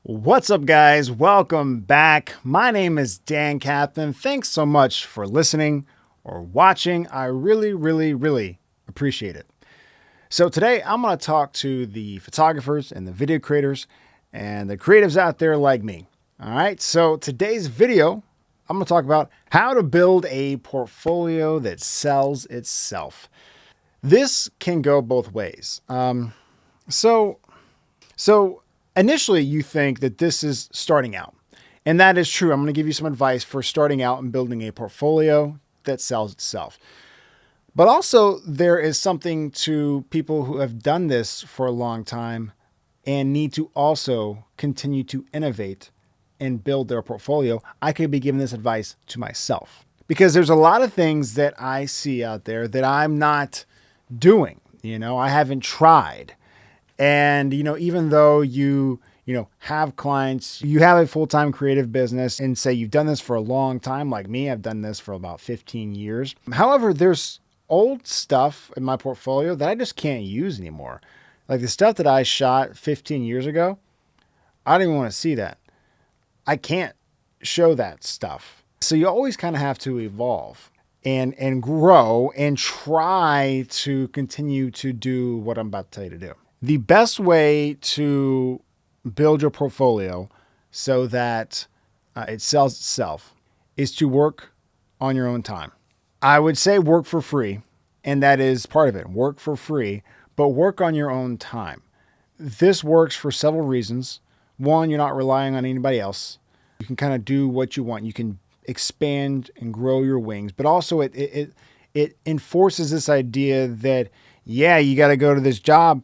What's up, guys? Welcome back. My name is Dan Kaplan. Thanks so much for listening or watching. I really appreciate it. So today I'm going to talk to the photographers and the video creators and the creatives out there like me. All right. So today's video, I'm going to talk about how to build a portfolio that sells itself. This can go both ways. So initially you think that this is starting out, and that is true. I'm going to give you some advice for starting out and building a portfolio that sells itself. But also there is something to people who have done this for a long time and need to also continue to innovate and build their portfolio. I could be giving this advice to myself because there's a lot of things that I see out there that I'm not doing. I haven't tried. And, even though you have clients, you have a full-time creative business and say you've done this for a long time, like me, I've done this for about 15 years. However, there's old stuff in my portfolio that I just can't use anymore. Like the stuff that I shot 15 years ago, I don't even want to see that. I can't show that stuff. So you always kind of have to evolve and grow and try to continue to do what I'm about to tell you to do. The best way to build your portfolio so that it sells itself is to work on your own time. I would say work for free, and that is part of it. Work for free, but work on your own time. This works for several reasons. One, you're not relying on anybody else. You can kind of do what you want. You can expand and grow your wings, but also it enforces this idea that, yeah, you got to go to this job.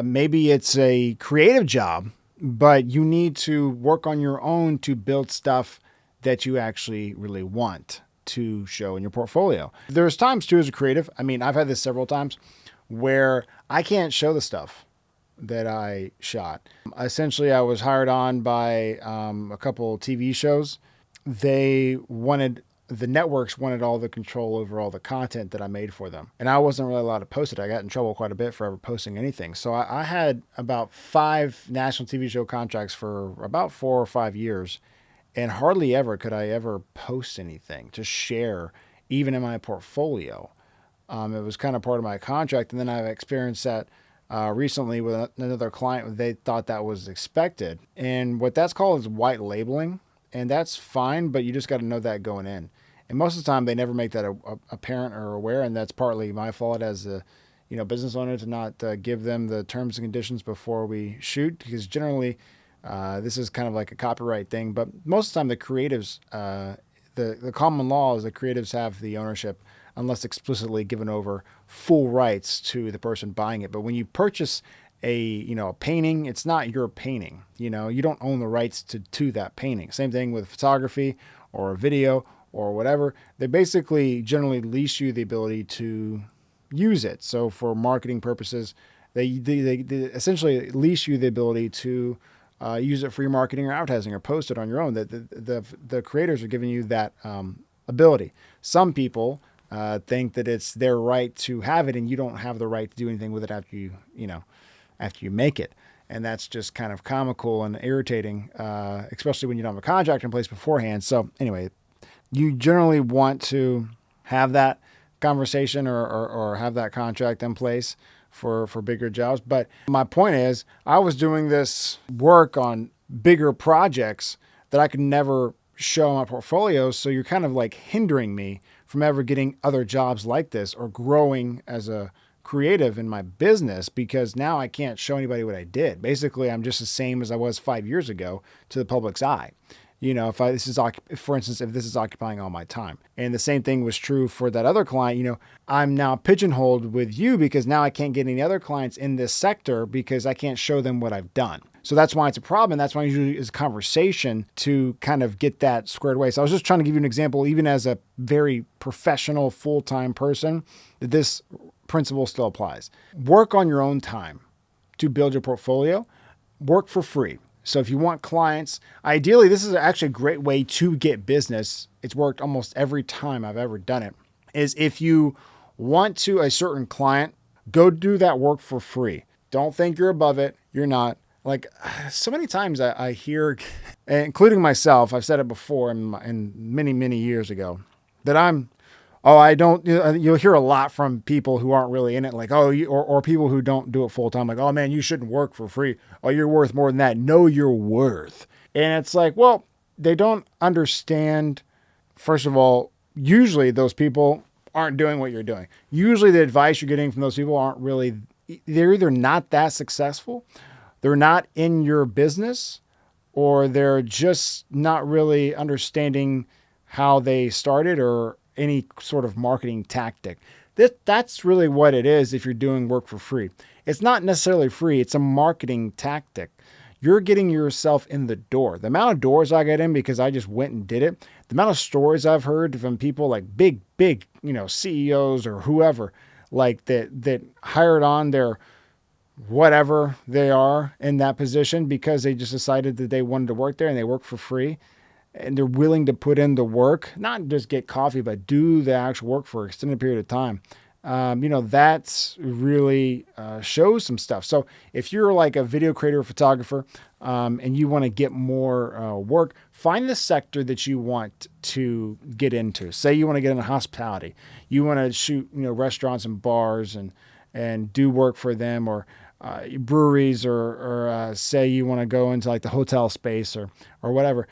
Maybe it's a creative job, but you need to work on your own to build stuff that you actually really want to show in your portfolio. There's times too as a creative. I mean, I've had this several times where I can't show the stuff that I shot. Essentially, I was hired on by a couple TV shows. The networks wanted all the control over all the content that I made for them. And I wasn't really allowed to post it. I got in trouble quite a bit for ever posting anything. So I had about 5 national TV show contracts for about 4 or 5 years. And hardly ever could I ever post anything to share, even in my portfolio. It was kind of part of my contract. And then I've experienced that recently with another client. They thought that was expected. And what that's called is white labeling. And that's fine, but you just got to know that going in. And most of the time, they never make that apparent or aware, and that's partly my fault as a business owner to not give them the terms and conditions before we shoot, because generally this is kind of like a copyright thing. But most of the time, the creatives, the common law is the creatives have the ownership unless explicitly given over full rights to the person buying it. But when you purchase a painting, it's not your painting. You don't own the rights to that painting. Same thing with photography or a video or whatever. They basically generally lease you the ability to use it. So for marketing purposes, they essentially lease you the ability to use it for your marketing or advertising or post it on your own. The creators are giving you that ability. Some people think that it's their right to have it, and you don't have the right to do anything with it after you make it. And that's just kind of comical and irritating, especially when you don't have a contract in place beforehand. So anyway, you generally want to have that conversation or have that contract in place for bigger jobs. But my point is, I was doing this work on bigger projects that I could never show in my portfolio. So you're kind of like hindering me from ever getting other jobs like this or growing as a creative in my business, because now I can't show anybody what I did. Basically, I'm just the same as I was 5 years ago to the public's eye. For instance, if this is occupying all my time. And the same thing was true for that other client. I'm now pigeonholed with you because now I can't get any other clients in this sector because I can't show them what I've done. So that's why it's a problem. And that's why usually is a conversation to kind of get that squared away. So I was just trying to give you an example, even as a very professional, full-time person, that this principle still applies. Work on your own time to build your portfolio. Work for free. So if you want clients, ideally, this is actually a great way to get business. It's worked almost every time I've ever done it, is if you want to a certain client, go do that work for free. Don't think you're above it. You're not. Like so many times I hear, including myself, I've said it before in many, many years ago, that I don't, you'll hear a lot from people who aren't really in it, like, or people who don't do it full time, like, oh man, you shouldn't work for free. Oh, you're worth more than that. Know your worth. And it's like, well, they don't understand. First of all, usually those people aren't doing what you're doing. Usually the advice you're getting from those people aren't really, they're either not that successful, they're not in your business, or they're just not really understanding how they started or any sort of marketing tactic. That's really what it is if you're doing work for free. It's not necessarily free, it's a marketing tactic. You're getting yourself in the door. The amount of doors I got in because I just went and did it, the amount of stories I've heard from people like big, CEOs or whoever, like that hired on their whatever they are in that position because they just decided that they wanted to work there and they work for free and they're willing to put in the work, not just get coffee, but do the actual work for an extended period of time. That's really shows some stuff. So if you're like a video creator or photographer and you want to get more work, find the sector that you want to get into. Say you want to get into hospitality. You want to shoot, restaurants and bars and do work for them, or breweries, or say you want to go into like the hotel space or whatever.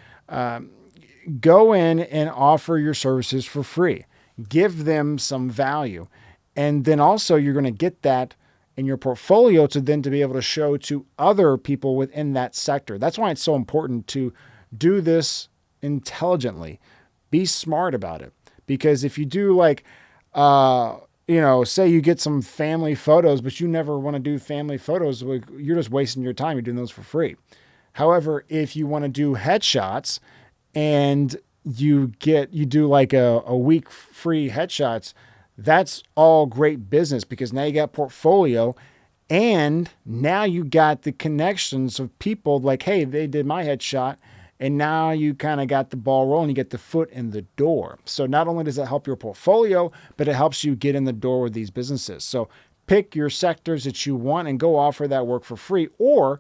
Go in and offer your services for free. Give them some value. And then also you're going to get that in your portfolio to be able to show to other people within that sector. That's why it's so important to do this intelligently. Be smart about it. Because if you do like, say you get some family photos, but you never want to do family photos, you're just wasting your time. You're doing those for free. However, if you want to do headshots and you do like a week free headshots, that's all great business because now you got portfolio and now you got the connections of people like, hey, they did my headshot. And now you kind of got the ball rolling, you get the foot in the door. So not only does it help your portfolio, but it helps you get in the door with these businesses. So pick your sectors that you want and go offer that work for free. Or,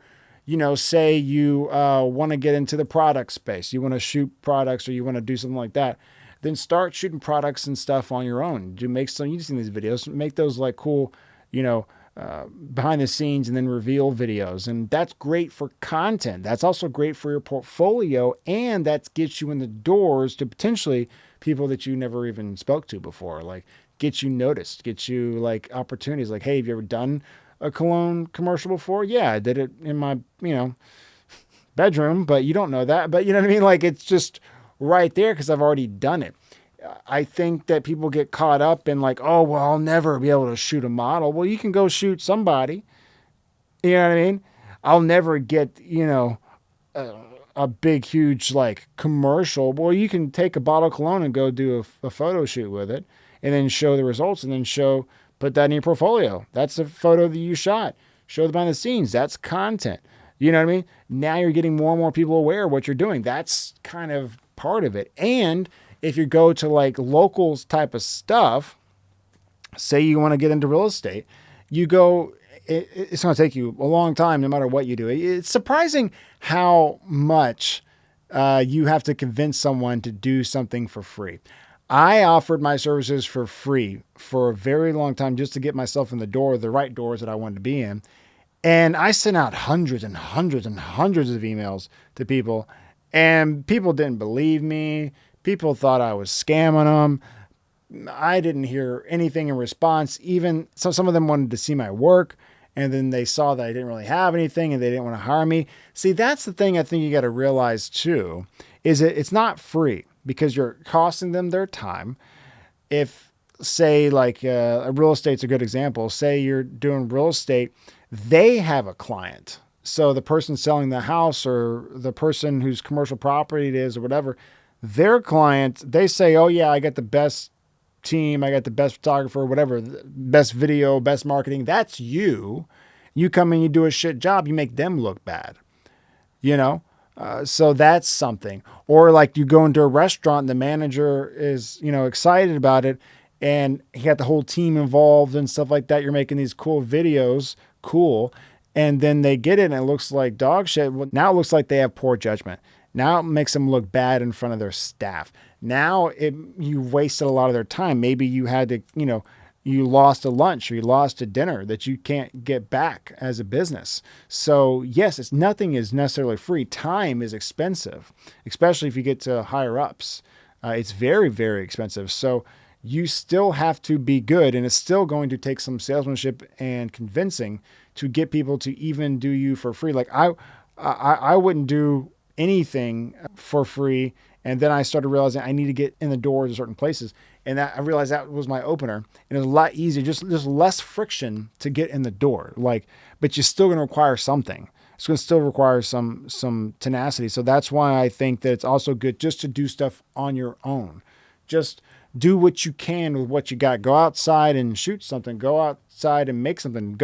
say you want to get into the product space, you want to shoot products or you want to do something like that, then start shooting products and stuff on your own. You've seen these videos, make those like cool, behind the scenes and then reveal videos. And that's great for content. That's also great for your portfolio. And that gets you in the doors to potentially people that you never even spoke to before, like get you noticed, get you like opportunities. Like, hey, have you ever done a cologne commercial before? Yeah, I did it in my, bedroom, but you don't know that. But you know what I mean? Like it's just right there because I've already done it. I think that people get caught up in like, oh, well, I'll never be able to shoot a model. Well, you can go shoot somebody. You know what I mean? I'll never get, a big, huge like commercial. Well, you can take a bottle of cologne and go do a photo shoot with it and then show the results and then put that in your portfolio. That's a photo that you shot. Show the behind the scenes. That's content. You know what I mean? Now you're getting more and more people aware of what you're doing. That's kind of part of it. And if you go to like locals type of stuff, say you want to get into real estate, you go, it's going to take you a long time no matter what you do. It's surprising how much you have to convince someone to do something for free. I offered my services for free for a very long time just to get myself in the door, the right doors that I wanted to be in. And I sent out hundreds and hundreds and hundreds of emails to people, and people didn't believe me. People thought I was scamming them. I didn't hear anything in response. Even so, some of them wanted to see my work, and then they saw that I didn't really have anything, and they didn't want to hire me. See, that's the thing I think you got to realize too, is that it's not free because you're costing them their time. If say like real estate's a good example. Say you're doing real estate, they have a client. So the person selling the house or the person whose commercial property it is or whatever, their client, they say, oh yeah, I got the best team. I got the best photographer, whatever, best video, best marketing. That's you. You come in, you do a shit job. You make them look bad, so that's something. Or like you go into a restaurant and the manager is, excited about it and he got the whole team involved and stuff like that. You're making these cool videos, cool. and then they get it and it looks like dog shit. Well, now it looks like they have poor judgment. Now it makes them look bad in front of their staff. Now you wasted a lot of their time. Maybe you had to, you lost a lunch or you lost a dinner that you can't get back as a business. So yes, nothing is necessarily free. Time is expensive, especially if you get to higher ups. It's very, very expensive. So you still have to be good, and it's still going to take some salesmanship and convincing to get people to even do you for free. Like I wouldn't do anything for free. And then I started realizing I need to get in the door to certain places. And I realized that was my opener. And it was a lot easier, just less friction to get in the door. But you're still going to require something. It's going to still require some tenacity. So that's why I think that it's also good just to do stuff on your own. Just do what you can with what you got. Go outside and shoot something. Go outside and make something.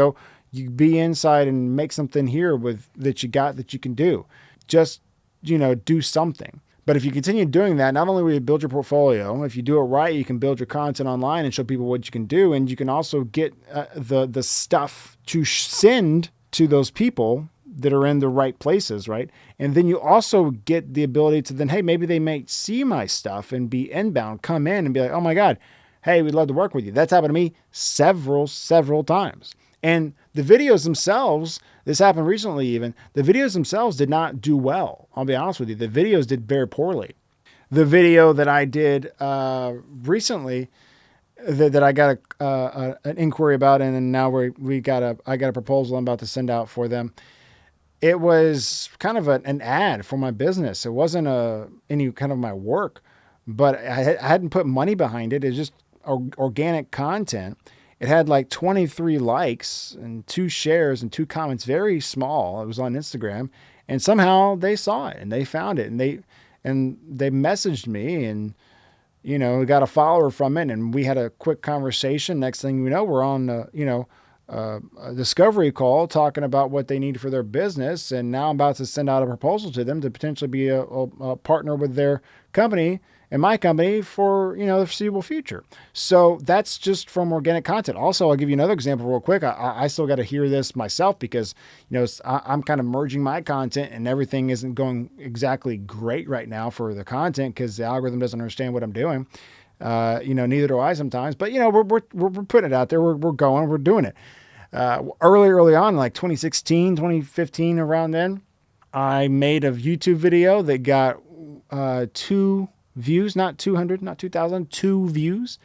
You be inside and make something here with that you got that you can do. Just, do something. But if you continue doing that, not only will you build your portfolio, if you do it right, you can build your content online and show people what you can do. And you can also get the stuff to send to those people that are in the right places, right? And then you also get the ability to then, hey, maybe they may see my stuff and be inbound, come in and be like, oh my God, hey, we'd love to work with you. That's happened to me several times. And the videos themselves, this happened recently even, the videos themselves did not do well. I'll be honest with you. The videos did very poorly. The video that I did recently that I got an inquiry about, and now I got a proposal I'm about to send out for them. It was kind of an ad for my business. It wasn't any kind of my work, but I hadn't put money behind it. It's just organic content. It had like 23 likes and 2 shares and 2 comments, very small. It was on Instagram, and somehow they saw it and they found it and they messaged me and, we got a follower from it and we had a quick conversation. Next thing we know, we're on, a discovery call talking about what they need for their business. And now I'm about to send out a proposal to them to potentially be a partner with their company and my company for, the foreseeable future. So that's just from organic content. Also, I'll give you another example real quick. I still got to hear this myself because, I'm kind of merging my content and everything isn't going exactly great right now for the content because the algorithm doesn't understand what I'm doing. Neither do I sometimes, but we're putting it out there. We're doing it. Early on, like 2016, 2015, around then, I made a YouTube video that got 2 views, not 200, not 2,000, 2 views.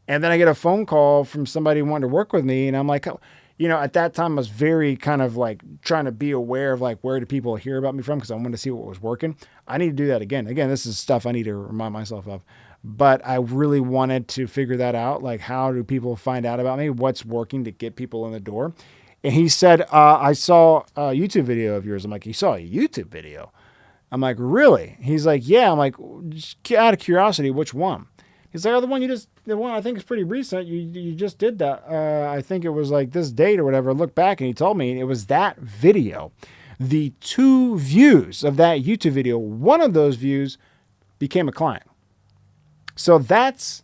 And then I get a phone call from somebody who wanted to work with me. And I'm like, at that time I was very kind of like trying to be aware of like, where do people hear about me from? Cause I wanted to see what was working. I need to do that again. This is stuff I need to remind myself of, but I really wanted to figure that out. Like, how do people find out about me? What's working to get people in the door? And he said, I saw a YouTube video of yours. I'm like, you saw a YouTube video? I'm like, really? He's like, yeah. I'm like, just out of curiosity, which one? He's like, the one I think is pretty recent. You just did that. I think it was like this date or whatever. I looked back and he told me it was that video. The 2 views of that YouTube video, one of those views became a client. So that's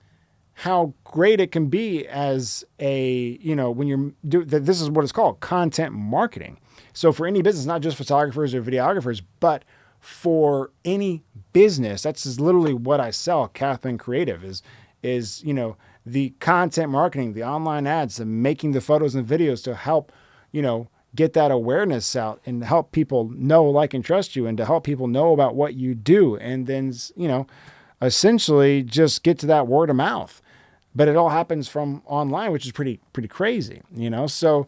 how great it can be as when this is what it's called, content marketing. So for any business, not just photographers or videographers, but for any business, that's literally what I sell. Kathman Creative is the content marketing, the online ads, the making the photos and videos to help, get that awareness out and help people know, like, and trust you, and to help people know about what you do. And then, essentially just get to that word of mouth. But it all happens from online, which is pretty crazy, so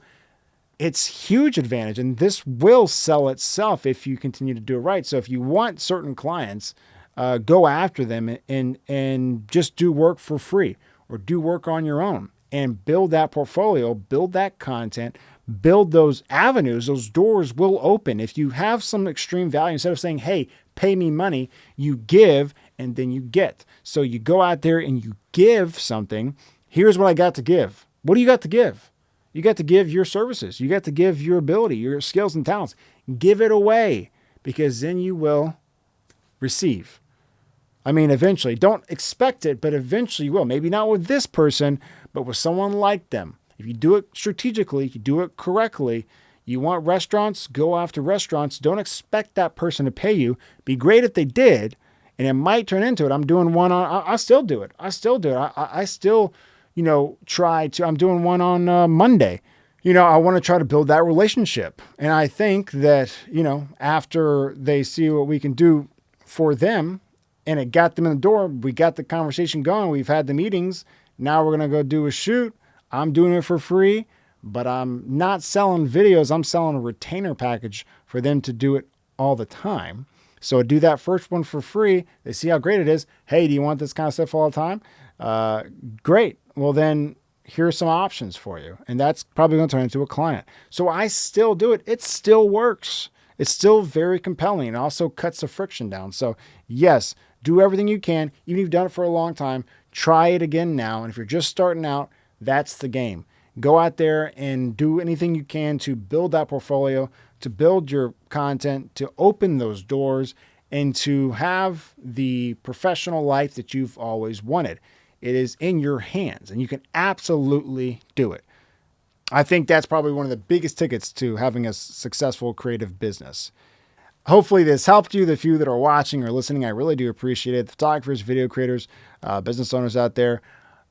it's huge advantage. And this will sell itself if you continue to do it right. So if you want certain clients, go after them and just do work for free or do work on your own and build that portfolio, build that content, build those avenues. Those doors will open. If you have some extreme value, instead of saying, hey, pay me money, you give and then you get. So you go out there and you give something. Here's what I got to give. What do you got to give? You got to give your services. You got to give your ability, your skills and talents. Give it away, because then you will receive. Eventually. Don't expect it, but eventually you will. Maybe not with this person, but with someone like them. If you do it strategically, you do it correctly, You want restaurants? Go after restaurants. Don't expect that person to pay you. Be great if they did, and it might turn into it. I'm doing one on, I still do it. I still do it. I still, I'm doing one on Monday. I want to try to build that relationship. And I think that, after they see what we can do for them and it got them in the door, we got the conversation going, we've had the meetings. Now we're going to go do a shoot. I'm doing it for free, but I'm not selling videos. I'm selling a retainer package for them to do it all the time. So do that first one for free. They see how great it is. Hey, do you want this kind of stuff all the time? Great. Well, then here's some options for you. And that's probably going to turn into a client. So I still do it. It still works. It's still very compelling and also cuts the friction down. So yes, do everything you can. Even if you've done it for a long time, try it again now. And if you're just starting out, that's the game. Go out there and do anything you can to build that portfolio, to build your content, to open those doors, and to have the professional life that you've always wanted. It is in your hands, and you can absolutely do it. I think that's probably one of the biggest tickets to having a successful creative business. Hopefully this helped you. The few that are watching or listening, I really do appreciate it. Photographers, video creators, business owners out there,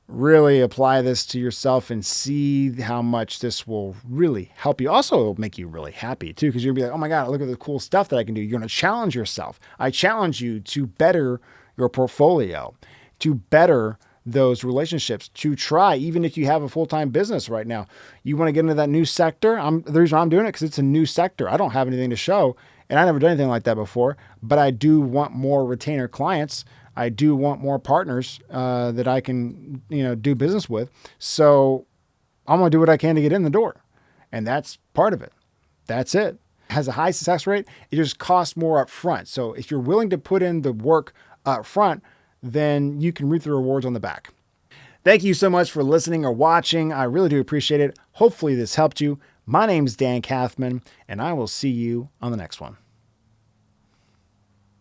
really apply this to yourself and see how much this will really help you. Also, it'll make you really happy too, because you'll be like, oh my God, look at the cool stuff that I can do. You're going to challenge yourself. I challenge you to better your portfolio, to better those relationships, to try, even if you have a full-time business right now, you want to get into that new sector. The reason I'm doing it, because it's a new sector. I don't have anything to show, and I never done anything like that before, but I do want more retainer clients. I do want more partners that I can, do business with. So I'm going to do what I can to get in the door. And that's part of it. That's it. It has a high success rate. It just costs more up front. So if you're willing to put in the work up front, then you can reap the rewards on the back. Thank you so much for listening or watching. I really do appreciate it. Hopefully this helped you. My name's Dan Kathman, and I will see you on the next one.